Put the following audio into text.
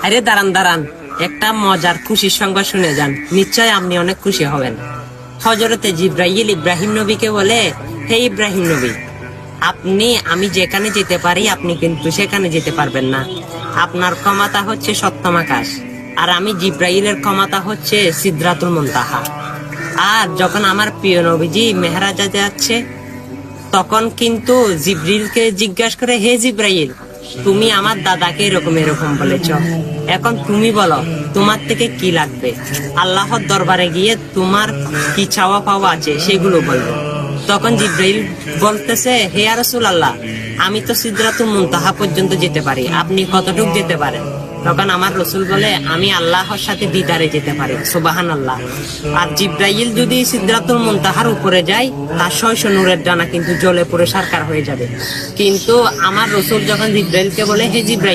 আরে দাঁড়ান দাঁড়ান, একটা মজার খুশির সংবাদ শুনে যান, নিশ্চয় আপনি অনেক খুশি হবেন। হযরতে জিবরাইল ইব্রাহিম নবীকে বলে, হে ইব্রাহিম নবী, আমি যেখানে যেতে পারি আপনি কিন্তু সেখানে যেতে পারবেন না। আপনার ক্ষমতা হচ্ছে সপ্তম আকাশ, আর আমি জিবরাইলের ক্ষমতা হচ্ছে সিদরাতুল মুনতাহা। আর যখন আমার প্রিয় নবীজি মেহরাজে যাচ্ছে, তখন কিন্তু জিবরিলকে জিজ্ঞাসা করে, হে জিবরাইল, তুমি আমার দাদাকে এরকম এরকম বলেছ, এখন তুমি বলো তোমার থেকে কি লাগবে, আল্লাহর দরবারে গিয়ে তোমার কি চাওয়া পাওয়া আছে সেগুলো বলবো। তখন জিবরাইল বলতেছে, হে ইয়া রাসূলুল্লাহ, আমি তো সিদরাতুল মুনতাহা পর্যন্ত যেতে পারি, আপনি কতটুকু যেতে পারেন? তখন আমার রসুল বলে, আমি আল্লাহর সাথে দিদারে যেতে পারি। সুবহানাল্লাহ। আর জিবরাইল যদি সিদরাতুল মুনতাহার উপরে যায়, তার 600 নূরের ডানা কিন্তু জ্বলে পুড়ে সারকার হয়ে যাবে। কিন্তু আমার রসুল যখন জিবরাইলকে বলে, হে জিবরাইল,